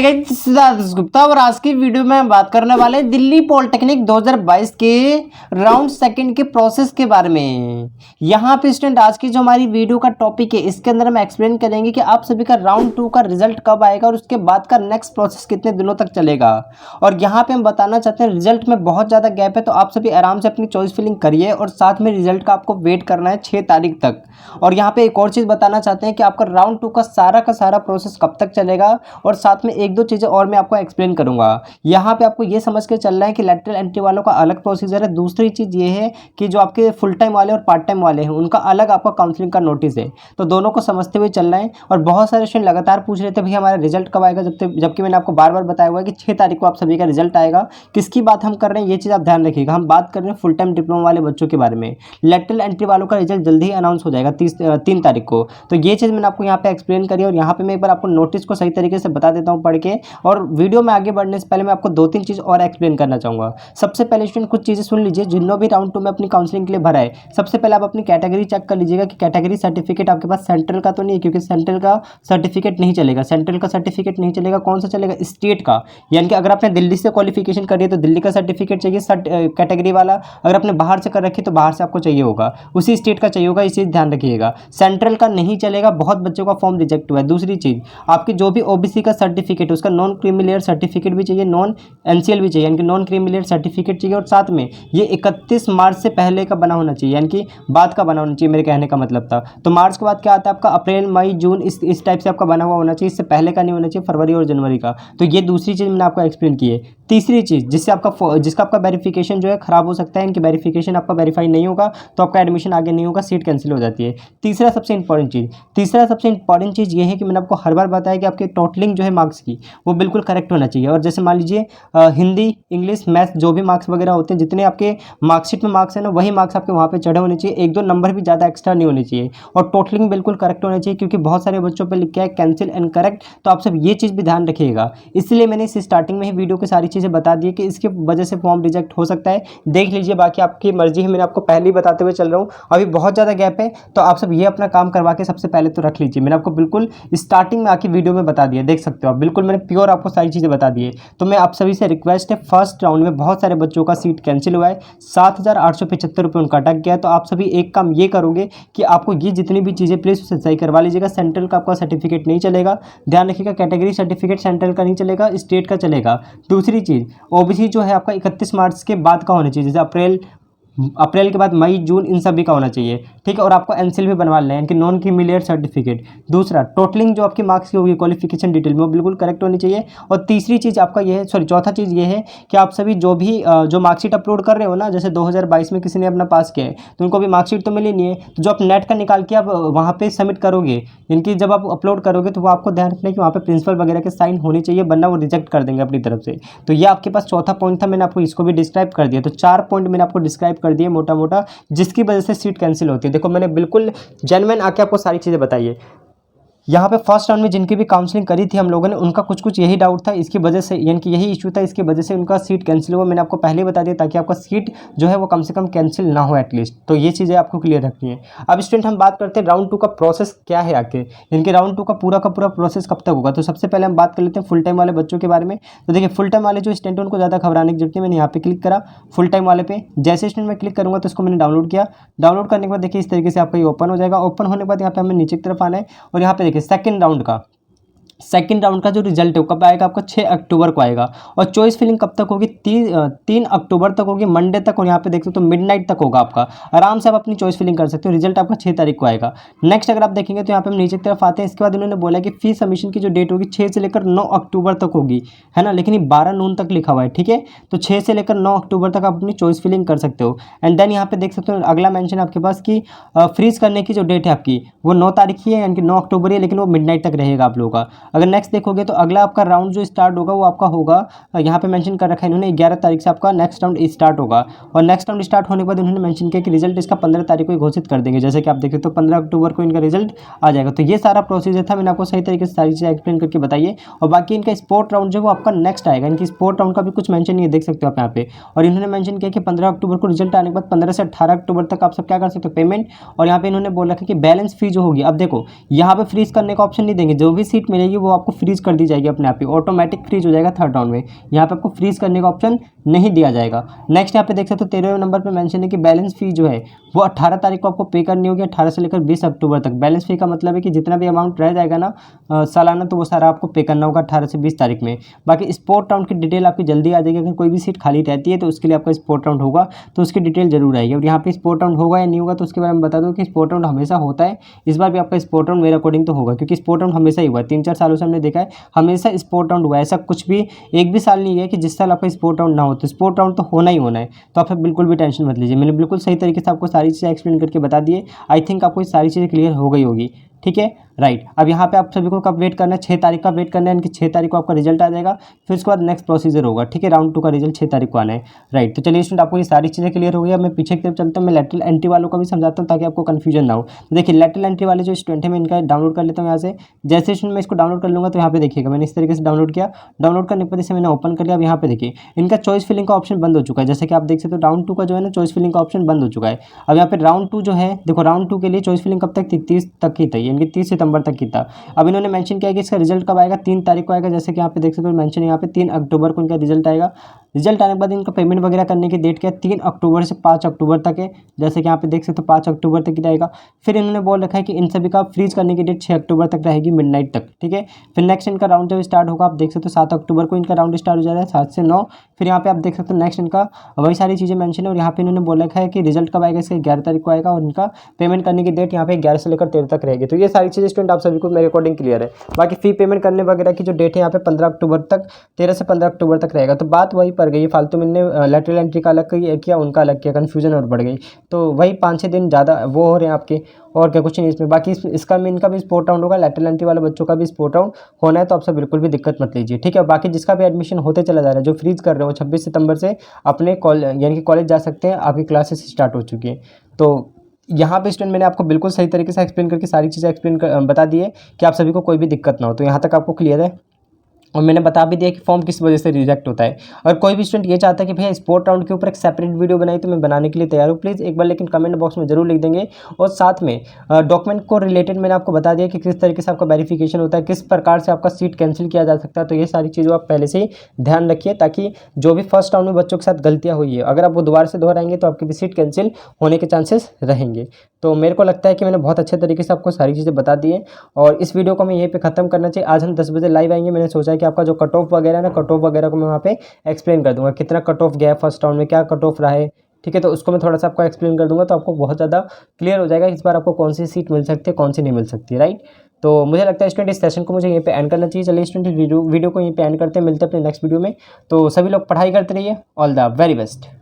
मैं सिद्धार्थ गुप्ता और आज की वीडियो में हम बात करने वाले हैं दिल्ली पॉलिटेक्निक 2022 के राउंड सेकंड के प्रोसेस के बारे में। यहाँ पे स्टूडेंट आज की जो हमारी वीडियो का टॉपिक है इसके अंदर हम एक्सप्लेन करेंगे कि आप सभी का राउंड 2 का रिजल्ट कब आएगा और उसके बाद का नेक्स्ट प्रोसेस कितने दिनों तक चलेगा। और यहाँ पे हम बताना चाहते हैं रिजल्ट में बहुत ज़्यादा गैप है, तो आप सभी आराम से अपनी चॉइस फिलिंग करिए और साथ में रिजल्ट का आपको वेट करना है 6 तारीख तक। और यहाँ पे एक और चीज़ बताना चाहते हैं कि आपका राउंड 2 का सारा प्रोसेस कब तक चलेगा और साथ में एक दो चीज़ें और मैं आपको एक्सप्लेन करूंगा। यहाँ पे आपको ये समझ के चलना है कि लैटरल एंट्री वालों का अलग प्रोसीजर है। दूसरी चीज़ ये है कि जो आपके फुल टाइम वाले और पार्ट टाइम वाले हैं उनका अलग आपका काउंसलिंग का नोटिस है, तो दोनों को समझते हुए चलना है। और बहुत सारे स्टूडेंट लगातार पूछ रहे थे भैया हमारा रिजल्ट कब आएगा, जबकि मैंने आपको बार बार बताया हुआ है कि 6 तारीख को आप सभी का रिजल्ट आएगा। किसकी बात हम कर रहे हैं ये चीज़ आप ध्यान रखिएगा, हम बात कर रहे हैं फुल टाइम डिप्लोमा वाले बच्चों के बारे में। लैटरल एंट्री वालों का रिजल्ट जल्दी ही अनाउंस हो जाएगा 3 तारीख को। तो ये चीज़ मैंने आपको यहाँ पे एक्सप्लेन करी और यहाँ पे मैं एक बार आपको नोटिस को सही तरीके से बता देता हूँ पढ़ के। और वीडियो में आगे बढ़ने से पहले मैं आपको 2-3 चीज़ और एक्सप्लेन करना चाहूँगा। सबसे पहले स्टूडेंट कुछ चीज़ें सुन लीजिए, जिन्होंने भी राउंड 2 में अपनी काउंसलिंग के लिए भरा है सबसे पहले आप अपनी कैटेगरी चेक कर लीजिएगा कि कैटेगरी सर्टिफिकेट आपके पास सेंट्रल का तो नहीं है, क्योंकि सेंट्रल का सर्टिफिकेट नहीं चलेगा। सेंट्रल का सर्टिफिकेट नहीं चलेगा, कौन सा चलेगा? स्टेट का। यानी कि अगर आपने दिल्ली से क्वालिफिकेशन करी है तो दिल्ली का सर्टिफिकेट चाहिए कैटेगरी वाला। अगर आपने बाहर से कर रखी तो बाहर से आपको चाहिए होगा, उसी स्टेट का चाहिए होगा, इस चीज़ ध्यान रखिएगा। सेंट्रल का नहीं चलेगा, बहुत बच्चों का फॉर्म रिजेक्ट हुआ है। दूसरी चीज़ आपकी जो भी ओबीसी का सर्टिफिकेट उसका नॉन क्रीमी लेयर सर्टिफिकेट भी चाहिए, नॉन एनसीएल भी चाहिए, यानी कि नॉन क्रीमी लेयर सर्टिफिकेट चाहिए। और साथ में ये 31 मार्च से पहले का बना होना चाहिए, यानी कि बाद का बना होना चाहिए, मेरे कहने का मतलब था। तो मार्च के बाद क्या आता है आपका? अप्रैल मई जून, इस टाइप से आपका बना हुआ होना चाहिए, इससे पहले का नहीं होना चाहिए, फरवरी और जनवरी का। तो ये दूसरी चीज़ मैंने आपको एक्सप्लेन की है। तीसरी चीज़ जिसका आपका वेरिफिकेशन जो है खराब हो सकता है, इनकी वेरिफिकेशन आपका वेरीफाई नहीं होगा तो आपका एडमिशन आगे नहीं होगा, सीट कैंसिल हो जाती है। तीसरा सबसे इंपॉर्टेंट चीज़ ये है कि मैंने आपको हर बार बताया कि आपके टोटलिंग जो है मार्क्स की वो बिल्कुल करेक्ट होना चाहिए। और जैसे मान लीजिए हिंदी, इंग्लिश, मैथ्स जो भी मार्क्स वगैरह होते हैं, जितने आपके मार्कशीट में मार्क्स है ना वही मार्क्स आपके वहाँ पे चढ़े होने चाहिए, 1-2 नंबर भी ज़्यादा एक्स्ट्रा नहीं होने चाहिए। और टोटलिंग बिल्कुल करेक्ट होना चाहिए, क्योंकि बहुत सारे बच्चों पर लिखा है कैंसिल एंड करेक्ट, तो आप सब ये चीज़ भी ध्यान रखिएगा। इसलिए मैंने इस स्टार्टिंग में ही वीडियो की सारी चीज़ें बता दी कि इसकी वजह से फॉर्म रिजेक्ट हो सकता है। देख लीजिए, बाकी आपकी मर्जी है, मैंने आपको पहले ही बताते हुए चल रहा हूँ। अभी बहुत ज़्यादा गैप है, तो आप सब ये अपना काम करवा के सबसे पहले तो रख लीजिए। मैंने आपको बिल्कुल स्टार्टिंग में आके वीडियो में बता दिया, देख सकते हो आप, बिल्कुल मैंने प्योर आपको सारी चीज़ें बता दी है। तो मैं आप सभी से रिक्वेस्ट है, फर्स्ट राउंड में बहुत सारे बच्चों का सीट कैंसिल हुआ है, 7,875 रुपये उनका अटक गया है। तो आप सभी एक काम ये करोगे कि आपको ये जितनी भी चीज़ें प्लीज़ उसे सही करवा लीजिएगा। सेंट्रल का आपका सर्टिफिकेट नहीं चलेगा, ध्यान रखिएगा। कैटेगरी सर्टिफिकेट सेंट्रल का नहीं चलेगा, स्टेट का चलेगा। दूसरी चीज़ ओबीसी जो है आपका 31 मार्च के बाद का होना चाहिए, जैसे अप्रैल के बाद मई जून इन सभी का होना चाहिए, ठीक है। और आपको एनसीएल भी बनवा लेना है, यानी नॉन क्रीमी लेयर सर्टिफिकेट। दूसरा टोटलिंग जो आपकी मार्क्स की होगी क्वालिफिकेशन डिटेल में वो बिल्कुल करेक्ट होनी चाहिए। और तीसरी चीज़ आपका ये है, चौथा चीज़ ये है कि आप सभी जो मार्कशीट अपलोड कर रहे हो ना, जैसे 2022 में किसी ने अपना पास किया है तो उनको भी मार्कशीट तो मिली नहीं है, तो जो आप नेट का निकाल के आप वहाँ पर सबमिट करोगे, इनकी जब आप अपलोड करोगे तो वो आपको ध्यान रखना है कि वहाँ पर प्रिंसिपल वगैरह के साइन होने चाहिए, वरना वो रिजेक्ट कर देंगे अपनी तरफ से। तो ये आपके पास चौथा पॉइंट था, मैंने आपको इसको भी डिस्क्राइब कर दिया। तो 4 पॉइंट मैंने आपको डिस्क्राइब कर दिए मोटा मोटा, जिसकी वजह से सीट कैंसिल होती है। देखो मैंने बिल्कुल जेन्युइन आके आपको सारी चीज़ें बताई है। यहाँ पे फर्स्ट राउंड में जिनकी भी काउंसलिंग करी थी हम लोगों ने, उनका कुछ यही डाउट था, इसकी वजह से, यानी कि यही इशू था, इसकी वजह से उनका सीट कैंसिल हुआ। मैंने आपको पहले ही बता दिया ताकि आपका सीट जो है वो कम से कम कैंसिल ना हो एटलीस्ट। तो ये चीज़ें आपको क्लियर रखनी है। अब स्टूडेंट हम बात करते हैं राउंड 2 का प्रोसेस क्या है आके, इनके राउंड 2 का पूरा प्रोसेस कब तक होगा। तो सबसे पहले हम बात कर लेते हैं फुल टाइम वाले बच्चों के बारे में। तो देखिए फुल टाइम वाले जो स्टूडेंट उनको ज़्यादा घबराने की जरूरत नहीं। मैंने यहाँ पे क्लिक करा फुल टाइम वाले पे, जैसे स्टूडेंट मैं क्लिक करूँगा तो इसको मैंने डाउनलोड किया। डाउनलोड करने के बाद देखिए इस तरीके से आपका ये ओपन हो जाएगा। ओपन होने के बाद यहाँ पे हमें नीचे की तरफ आना है और यहाँ पे देखिए सेकंड राउंड का जो रिजल्ट है वो कब आएगा आपका? 6 अक्टूबर को आएगा। और चॉइस फिलिंग कब तक होगी? 3 अक्टूबर तक होगी, मंडे तक। और यहाँ पे देख सकते हो मिडनाइट तक होगा आपका, आराम से आप अपनी चॉइस फिलिंग कर सकते हो। रिजल्ट आपका 6 तारीख को आएगा। नेक्स्ट अगर आप देखेंगे तो यहाँ पे हम नीचे की तरफ आते हैं। इसके बाद उन्होंने बोला कि फी सबमिशन की जो डेट होगी 6 से लेकर 9 अक्टूबर तक होगी, है ना, लेकिन ये 12 नून तक लिखा हुआ है, ठीक है। तो 6 से लेकर 9 अक्टूबर तक आप अपनी चॉइस फिलिंग कर सकते हो। एंड देन यहाँ पे देख सकते हो अगला मेंशन आपके पास कि फ्रीज करने की जो डेट है आपकी वो 9 तारीख ही है, यानी कि 9 अक्टूबर है, लेकिन वो मिडनाइट तक रहेगा आप लोगों का। अगर नेक्स्ट देखोगे तो अगला आपका राउंड जो स्टार्ट होगा वो आपका होगा, यहाँ पे मेंशन कर रखा है इन्होंने, 11 तारीख से आपका नेक्स्ट राउंड स्टार्ट होगा। और नेक्स्ट राउंड स्टार्ट होने के बाद उन्होंने मेंशन किया कि रिजल्ट इसका 15 तारीख को घोषित कर देंगे। जैसे कि आप देखें तो 15 अक्टूबर को इनका रिजल्ट आ जाएगा। तो ये सारा प्रोसीजर था, मैंने आपको सही तरीके से सारी चीज़ें एक्सप्लेन करके बताइए। और बाकी इनका स्पोर्ट राउंड जो वो आपका नेक्स्ट आएगा, इनकी स्पोर्ट राउंड का भी कुछ मेंशन नहीं है, देख सकते हो आप यहाँ पे। और इन्होंने मेंशन किया कि 15 अक्टूबर को रिजल्ट आने के बाद 15 से 18 अक्टूबर तक आप सब क्या कर सकते हो? पेमेंट। और यहाँ पे इन्होंने बोल रखा है कि बैलेंस फी जो होगी, अब देखो यहाँ पे फ्रीज करने का ऑप्शन नहीं देंगे, जो भी सीट मिलेगी वो आपको फ्रीज़ कर दी जाएगी अपने आप ही, ऑटोमेटिक फ्रीज हो जाएगा थर्ड राउंड में। यहाँ पे आपको फ्रीज करने का ऑप्शन नहीं दिया जाएगा। नेक्स्ट यहाँ पे देख सकते हो 13वें नंबर पे मेंशन है कि बैलेंस फी जो है वो 18 तारीख को आपको पे करनी होगी, 18 से लेकर 20 अक्टूबर तक। बैलेंस फी का मतलब है कि जितना भी अमाउंट रह जाएगा ना सालाना, तो वो सारा आपको पे करना होगा 18 से 20 तारीख में। बाकी स्पोर्ट राउंड की डिटेल आपकी जल्दी आ जाएगी। अगर कोई भी सीट खाली रहती है तो उसके लिए आपका स्पोर्ट राउंड होगा, तो उसकी डिटेल जरूर आएगी। और यहाँ पे स्पोर्ट राउंड होगा या नहीं होगा तो उसके बारे में बता दूँ कि स्पोर्ट राउंड हमेशा होता है। इस बार भी आपका स्पोर्ट राउंड मेरे अकॉर्डिंग तो होगा, क्योंकि स्पोर्ट राउंड हमेशा ही हुआ है, 3-4 सालों से हमने देखा है हमेशा स्पोर्ट राउंड हुआ है। ऐसा कुछ भी एक भी साल नहीं है कि जिस साल आपका स्पोर्ट राउंड ना हो। तो स्पोर्ट राउंड तो होना ही होना है, तो आप बिल्कुल भी टेंशन मत लीजिए। मैंने बिल्कुल सही तरीके से आपको सारी चीज़ें एक्सप्लेन करके बता दिए। आई थिंक आपको सारी चीज़ें क्लियर हो गई होगी। ठीक है, राइट। अब यहाँ पे आप सभी को कब वेट करना है, 6 तारीख का वेट करना है, यानी कि 6 तारीख को आपका रिजल्ट आ जाएगा। फिर उसके बाद नेक्स्ट प्रोसीजर होगा। ठीक है, राउंड 2 का रिजल्ट 6 तारीख को आना है। राइट, तो चलिए स्टूडेंट, आपको ये सारी चीज़ें क्लियर हो गई। अब मैं पीछे की तरफ चलता हूँ, मैं लेटरल एंट्री वालों का भी समझाता हूँ ताकि आपको कन्फ्यूजन ना हो। देखिए, लेटरल एंट्री वाले जो स्टूडेंट है मैं इनका डाउनलोड कर लेता हूँ यहाँ से। जैसे स्टूडेंट मैं इसको डाउनलोड कर लूँगा तो यहाँ पे देखिएगा मैंने इस तरीके से डाउनलोड किया। डाउनलोड करने के बाद इसे मैंने ओपन कर लिया। अब यहाँ पे देखिए इनका चॉइस फिलिंग का ऑप्शन बंद हो चुका है। जैसे कि आप देख सकते हो राउंड 2 का जो है ना चॉइस फिलिंग का ऑप्शन बंद हो चुका है। अब यहाँ पे राउंड 2 जो है, देखो राउंड 2 के लिए चॉइस फिलिंग कब तक थी, 30 तक की थी, यानी कि 30 सितंबर तक की था। अब इन्होंने मेंशन किया कि इसका रिजल्ट कब आएगा, 3 तारीख को आएगा। जैसे कि यहाँ पे देख सकते हो मेंशन है यहाँ पे 3 अक्टूबर को इनका रिजल्ट आएगा। रिजल्ट आने के बाद इनका पेमेंट वगैरह करने की डेट क्या है, 3 अक्टूबर से 5 अक्टूबर तक है। जैसे कि यहाँ पे देख सकते हो 5 अक्टूबर तक की रहेगा। फिर इन्होंने बोल रखा है कि इन सभी का फ्रीज करने की डेट 6 अक्टूबर तक रहेगी मिडनाइट तक। ठीक है, फिर नेक्स्ट इनका राउंड जब स्टार्ट होगा आप देख सकते हो 7 अक्टूबर को इनका राउंड स्टार्ट हो जाएगा 7 से 9। फिर यहाँ पे आप देख सकते हो नेक्स्ट इनका वही सारी चीज़ें मेंशन है। और यहाँ पे इन्होंने बोल रखा है कि रिजल्ट कब आएगा, इसका 11 तारीख को आएगा। और इनका पेमेंट करने की डेट यहाँ पे 11 से लेकर 13 तक रहेगी। तो ये सारी चीज़ें स्टूडेंट आप सभी को मेरे अकॉर्डिंग क्लियर है। बाकी फी पेमेंट करने वगैरह की जो डेट है यहाँ पे 15 अक्टूबर तक, 13 से 15 अक्टूबर तक रहेगा। तो बात वही पड़ गई, फालतू में लेटरल एंट्री का अलग किया, उनका अलग किया, कन्फ्यूजन और बढ़ गई। तो वही 5-6 दिन ज़्यादा वो हो रहे हैं आपके, और क्या कुछ नहीं इसमें। बाकी इसका में इनका भी स्पोर्ट राउंड होगा, लेटरल एंट्री वाले बच्चों का भी स्पोर्ट राउंड होना है। तो आप सब बिल्कुल भी दिक्कत मत लीजिए। ठीक है, बाकी जिसका भी एडमिशन होते चला जा रहा है, जो फ्रीज कर रहे हो 26 सितंबर से अपने यानी कि कॉलेज जा सकते हैं, आपकी क्लासेस स्टार्ट हो चुकी है। तो यहाँ पे स्टूडेंट मैंने आपको बिल्कुल सही तरीके से एक्सप्लेन करके सारी चीज़ें बता दी है कि आप सभी को कोई भी दिक्कत ना हो। तो यहाँ तक आपको क्लियर है। और मैंने बता भी दिया कि फॉर्म किस वजह से रिजेक्ट होता है। अगर कोई भी स्टूडेंट ये चाहता है कि भैया स्पोर्ट राउंड के ऊपर एक सेपरेट वीडियो बनाई, तो मैं बनाने के लिए तैयार हूँ। प्लीज़ एक बार लेकिन कमेंट बॉक्स में जरूर लिख देंगे। और साथ में डॉक्यूमेंट को रिलेटेड मैंने आपको बता दिया कि किस तरीके से आपका वेरिफिकेशन होता है, किस प्रकार से आपका सीट कैंसिल किया जा सकता है। तो ये सारी चीज़ों आप पहले से ही ध्यान रखिए, ताकि जो भी फर्स्ट राउंड में बच्चों के साथ गलतियाँ हुई है, अगर आप वो दोबारा से दोहराएंगे तो आपकी भी सीट कैंसिल होने के चांसेस रहेंगे। तो मेरे को लगता है कि मैंने बहुत अच्छे तरीके से आपको सारी चीज़ें बता दी है। और इस वीडियो को मैं यहीं पे ख़त्म करना चाहिए। आज हम 10 बजे लाइव आएंगे। मैंने सोचा है कि आपका जो कट ऑफ वगैरह ना, कट ऑफ वगैरह को मैं वहाँ पे एक्सप्लेन कर दूंगा, कितना कट ऑफ गया फर्स्ट राउंड में, क्या कट ऑफ रहा है। ठीक है, तो उसको मैं थोड़ा सा आपको एक्सप्लेन कर दूंगा, तो आपको बहुत ज़्यादा क्लियर हो जाएगा इस बार आपको कौन सी सीट मिल सकती है, कौन सी नहीं मिल सकती। राइट, तो मुझे लगता है स्टूडेंट इस सेशन को मुझे यहीं पे एंड करना चाहिए। चलिए स्टूडेंट वीडियो को यहीं पे एंड करते हैं, मिलते हैं अपने नेक्स्ट वीडियो में। तो सभी लोग पढ़ाई करते रहिए। All the very best.